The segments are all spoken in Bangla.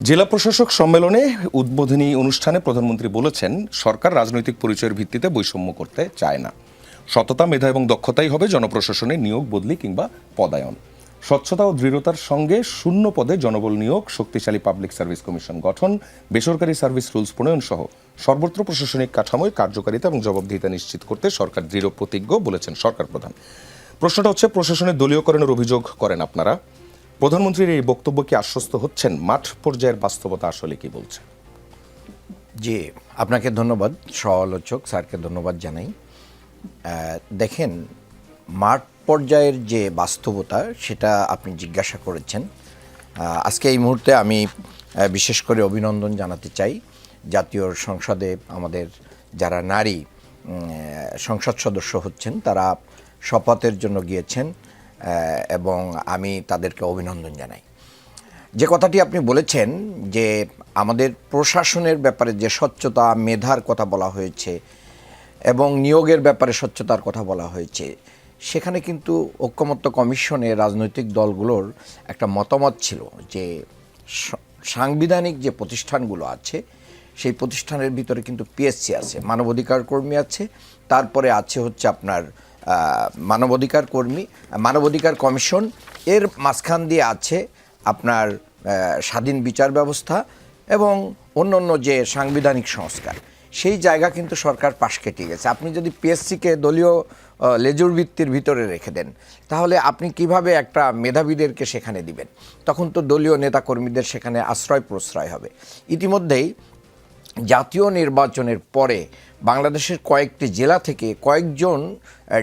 জেলা প্রশাসক সম্মেলনে উদ্বোধনী অনুষ্ঠানে প্রধানমন্ত্রী বলেছেন, সরকার রাজনৈতিক পরিচয়ের ভিত্তিতে বৈষম্য করতে চায় না। সততা, মেধা এবং দক্ষতাই হবে জনপ্রশাসনে নিয়োগ, বদলি কিংবা পদায়ন। স্বচ্ছতা ও দৃঢ়তার সঙ্গে শূন্য পদে জনবল নিয়োগ, শক্তিশালী পাবলিক সার্ভিস কমিশন গঠন, বেসরকারি সার্ভিস রুলস প্রণয়ন সহ সর্বত্র প্রশাসনিক কাঠামোয় কার্যকারিতা এবং জবাবদিহিতা নিশ্চিত করতে সরকার দৃঢ় প্রতিজ্ঞ বলেছেন সরকার প্রধান। প্রশ্নটা হচ্ছে, প্রশাসনের দলীয়করণের অভিযোগ করেন আপনারা। প্রধানমন্ত্রীর এই বক্তব্য কি আশ্বস্ত হচ্ছেন? মাঠ পর্যায়ের বাস্তবতা আসলে কি বলছে? জি, আপনাকে ধন্যবাদ, সহ-আলোচক স্যারকে ধন্যবাদ জানাই। দেখেন, মাঠ পর্যায়ের যে বাস্তবতা সেটা আপনি জিজ্ঞাসা করেছেন। আজকে এই মুহূর্তে আমি বিশেষ করে অভিনন্দন জানাতে চাই জাতীয় সংসদে আমাদের যারা নারী সংসদ সদস্য হচ্ছেন, তারা শপথের জন্য গিয়েছেন এবং আমি তাদেরকে অভিনন্দন জানাই। যে কথাটি আপনি বলেছেন যে আমাদের প্রশাসনের ব্যাপারে যে স্বচ্ছতা, মেধার কথা বলা হয়েছে এবং নিয়োগের ব্যাপারে স্বচ্ছতার কথা বলা হয়েছে, সেখানে কিন্তু ঐকমত্য কমিশনে রাজনৈতিক দলগুলোর একটা মতামত ছিল যে সাংবিধানিক যে প্রতিষ্ঠানগুলো আছে সেই প্রতিষ্ঠানের ভিতরে কিন্তু পিএসসি আছে, মানবাধিকার কর্মী আছে, তারপরে আছে হচ্ছে আপনার মানবাধিকার কমিশন, এর মাঝখান দিয়ে আছে আপনার স্বাধীন বিচার ব্যবস্থা এবং অন্যান্য যে সাংবিধানিক সংস্কার। সেই জায়গা কিন্তু সরকার পাশ কেটে গেছে। আপনি যদি পিএসসিকে দলীয় লেজুর ভিত্তির ভিতরে রেখে দেন, তাহলে আপনি কিভাবে একটা মেধাবীদেরকে সেখানে দিবেন? তখন তো দলীয় নেতাকর্মীদের সেখানে আশ্রয় প্রশ্রয় হবে। ইতিমধ্যেই জাতীয় নির্বাচনের পরে বাংলাদেশের কয়েকটি জেলা থেকে কয়েকজন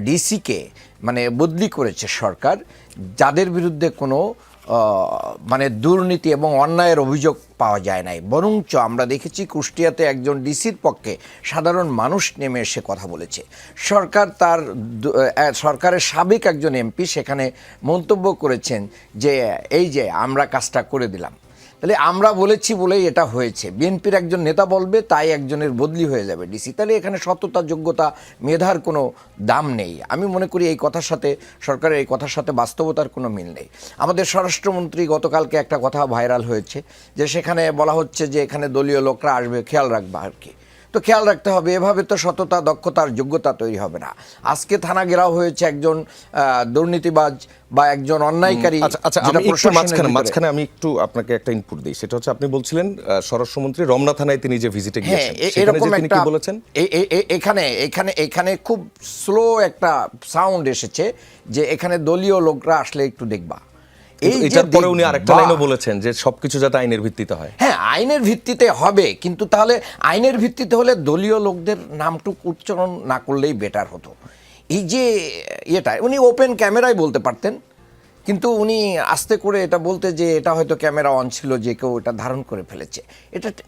ডিসিকে বদলি করেছে সরকার, যাদের বিরুদ্ধে কোনো দুর্নীতি এবং অন্যায়ের অভিযোগ পাওয়া যায় নাই। বরঞ্চ আমরা দেখেছি কুষ্টিয়াতে একজন ডিসির পক্ষে সাধারণ মানুষ নেমে এসে কথা বলেছে। সরকারের সাবেক একজন এমপি সেখানে মন্তব্য করেছেন যে এই যে আমরা কাজটা করে দিলাম। তাহলে আমরা বলেছি বলেই এটা হয়েছে, বিএনপির একজন নেতা বলবে তাই একজনের বদলি হয়ে যাবে ডিসি। তাহলে এখানে সততা, যোগ্যতা, মেধার কোনো দাম নেই। আমি মনে করি এই কথার সাথে, সরকারের এই কথার সাথে বাস্তবতার কোনো মিল নেই। আমাদের স্বরাষ্ট্রমন্ত্রী গতকালকে একটা কথা ভাইরাল হয়েছে যে সেখানে বলা হচ্ছে যে এখানে দলীয় লোকরা আসবে, খেয়াল রাখবা আর কি। তো খেয়াল রাখতে হবে, এভাবে তো সততা, দক্ষতার যোগ্যতা তৈরি হবে না। আজকে থানা ঘেরাও হয়েছে একজন দুর্নীতিবাজ বা একজন অন্যায়কারী। মাঝখানে আমি একটু আপনাকে একটা ইনপুট দিই, সেটা হচ্ছে আপনি বলছিলেন স্বরাষ্ট্রমন্ত্রী রমনা থানায় তিনি যে ভিজিটে গিয়েছেন, এরকম একটা বলেছেন এখানে খুব স্লো একটা সাউন্ড এসেছে যে এখানে দলীয় লোকরা আসলে একটু দেখবা। এইটার পরে উনি আরেকটা লাইনও বলেছেন যে সবকিছু যাতে আইনের ভিত্তিতে হয়। হ্যাঁ, আইনের ভিত্তিতে হবে, কিন্তু তাহলে আইনের ভিত্তিতে হলে দলীয় লোকদের নামটুকু উচ্চারণ না করলেই বেটার হতো। এই যে এটা উনি ওপেন ক্যামেরায় বলতে পারতেন, কিন্তু উনি আস্তে করে এটা বলতে যে এটা হয়তো ক্যামেরা অন ছিল, যে কেউ এটা ধারণ করে ফেলেছে।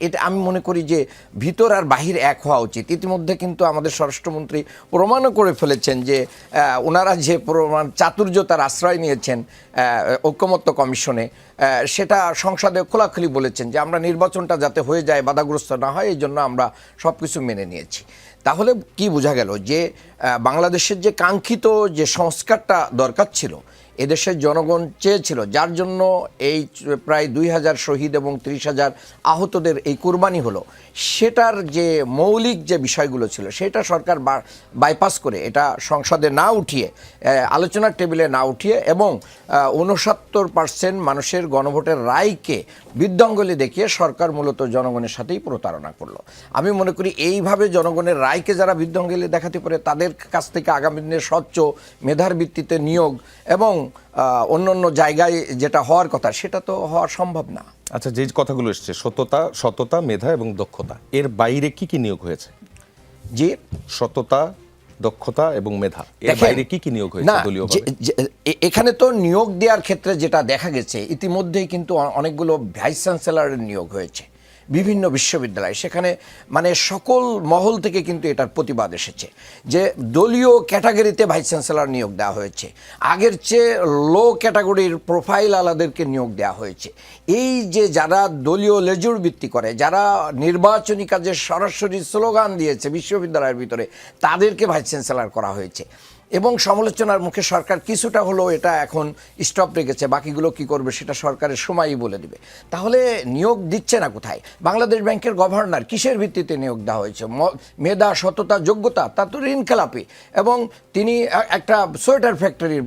এটা আমি মনে করি যে ভিতর আর বাহির এক হওয়া উচিত। ইতিমধ্যে কিন্তু আমাদের স্বরাষ্ট্রমন্ত্রী প্রমাণও করে ফেলেছেন যে ওনারা যে চাতুর্যতার আশ্রয় নিয়েছেন ঐকমত্য কমিশনে, সেটা সংসদে খোলাখুলি বলেছেন যে আমরা নির্বাচনটা যাতে হয়ে যায়, বাধাগ্রস্ত না হয়, এই জন্য আমরা সব কিছু মেনে নিয়েছি। তাহলে কি বোঝা গেল যে বাংলাদেশের যে কাঙ্ক্ষিত যে সংস্কারটা দরকার ছিল, এদেশের জনগণ চেয়েছিল, যার জন্য এই প্রায় 2000 শহীদ এবং 30,000 আহতদের এই কুরবানি হলো, সেটার যে মৌলিক যে বিষয়গুলো ছিল সেটা সরকার বাইপাস করে এটা সংসদে না উঠিয়ে, আলোচনার টেবিলে না উঠিয়ে এবং 69% মানুষের গণভোটের রায়কে বিধ্বঙ্গলি দেখিয়ে সরকার মূলত জনগণের সাথেই প্রতারণা করলো। আমি মনে করি এইভাবে জনগণের রায়কে যারা বিধ্বঙ্গলি দেখাতে পারে, তাদের কাছ থেকে আগামী দিনে স্বচ্ছ মেধার ভিত্তিতে নিয়োগ এবং অন্য জায়গায় যেটা হওয়ার কথা সেটা তো হওয়া সম্ভব না। আচ্ছা, যে কথাগুলো এসছে সততা, মেধা এবং দক্ষতা, এর বাইরে কি কি নিয়োগ হয়েছে? যে সততা, দক্ষতা এবং মেধা, এর বাইরে কি কি নিয়োগ হয়েছে দলীয়ভাবে? এখানে তো নিয়োগ দেওয়ার ক্ষেত্রে যেটা দেখা গেছে, ইতিমধ্যেই কিন্তু অনেকগুলো ভাইস চ্যান্সেলরের নিয়োগ হয়েছে বিভিন্ন বিশ্ববিদ্যালয়। সেখানে সকল মহল থেকে কিন্তু এটার প্রতিবাদ এসেছে যে দলীয় ক্যাটাগরিতে ভাইস চ্যান্সেলর নিয়োগ দেওয়া হয়েছে, আগের চেয়ে লো ক্যাটাগরির প্রোফাইল আলাদেরকে নিয়োগ দেওয়া হয়েছে। এই যে যারা দলীয় লেজুর ভিত্তি করে, যারা নির্বাচনী কাজে সরাসরি স্লোগান দিয়েছে বিশ্ববিদ্যালয়ের ভিতরে, তাদেরকে ভাইস চ্যান্সেলর করা হয়েছে। এবং সমালোচনার মুখে সরকার কিছুটা হলেও এটা এখন স্টপ রেখেছে, বাকিগুলো কি করবে সেটা সরকারের সময়ই বলে দিবে। তাহলে নিয়োগ দিচ্ছে না কোথায়? বাংলাদেশ ব্যাংকের গভর্নর কিসের ভিত্তিতে নিয়োগ দেওয়া হয়েছে? মেধা, সততা, যোগ্যতা, তা তো ঋণখেলাপি, এবং তিনি একটা সোয়েটার ফ্যাক্টরির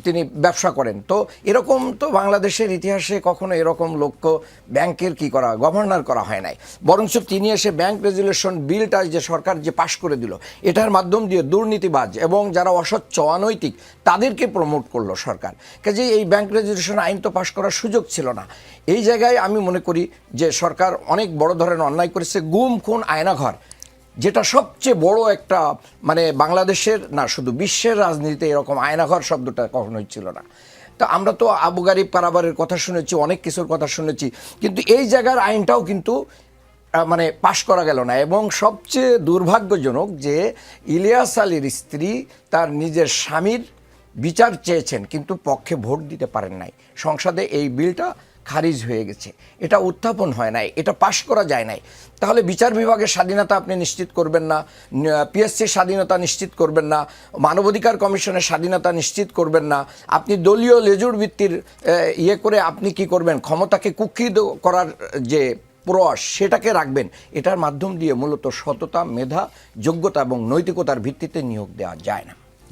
তিনি ব্যবসা করেন। তো এরকম তো বাংলাদেশের ইতিহাসে কখনো এরকম লক্ষ্য ব্যাংকের কি করা, গভর্নর করা হয় নাই। বরঞ্চ তিনি এসে ব্যাংক রেজুলেশন বিলটা যে সরকার যে পাশ করে দিল, এটার মাধ্যম দিয়ে দুর্নীতিবাজ এবং যারা অস্বচ্ছ, অনৈতিক তাদেরকে প্রমোট করলো সরকার। কাজে এই ব্যাংক রেজুলেশন আইন তো পাশ করার সুযোগ ছিল না। এই জায়গায় আমি মনে করি যে সরকার অনেক বড় ধরনের অন্যায় করেছে। গুম, খুন, আয়নাঘর, যেটা সবচেয়ে বড় একটা মানে বাংলাদেশের না শুধু বিশ্বের রাজনীতিতে এরকম আয়নাঘর শব্দটা কখনোই ছিল না। তো আমরা তো আবু গারিব কারাবারের কথা শুনেছি, অনেক কিছুর কথা শুনেছি, কিন্তু এই জায়গার আইনটাও কিন্তু মানে পাশ করা গেল না। এবং সবচেয়ে দুর্ভাগ্যজনক যে ইলিয়াস আলীর স্ত্রী তার নিজের স্বামীর বিচার চেয়েছেন কিন্তু পক্ষে ভোট দিতে পারেন নাই। সংসদে এই বিলটা খারিজ হয়ে গেছে, এটা উত্থাপন হয় নাই, এটা পাশ করা যায় নাই। তাহলে বিচার বিভাগের স্বাধীনতা আপনি নিশ্চিত করবেন না, পিএসসির স্বাধীনতা নিশ্চিত করবেন না, মানবাধিকার কমিশনের স্বাধীনতা নিশ্চিত করবেন না, আপনি দলীয় লেজুর ভিত্তির ইয়ে করে আপনি কি করবেন, ক্ষমতাকে কুক্ষিত করার যে প্রয়াস সেটাকে রাখবেন। এটার মাধ্যম দিয়ে মূলত সততা, মেধা, যোগ্যতা এবং নৈতিকতার ভিত্তিতে নিয়োগ দেওয়া যায় না।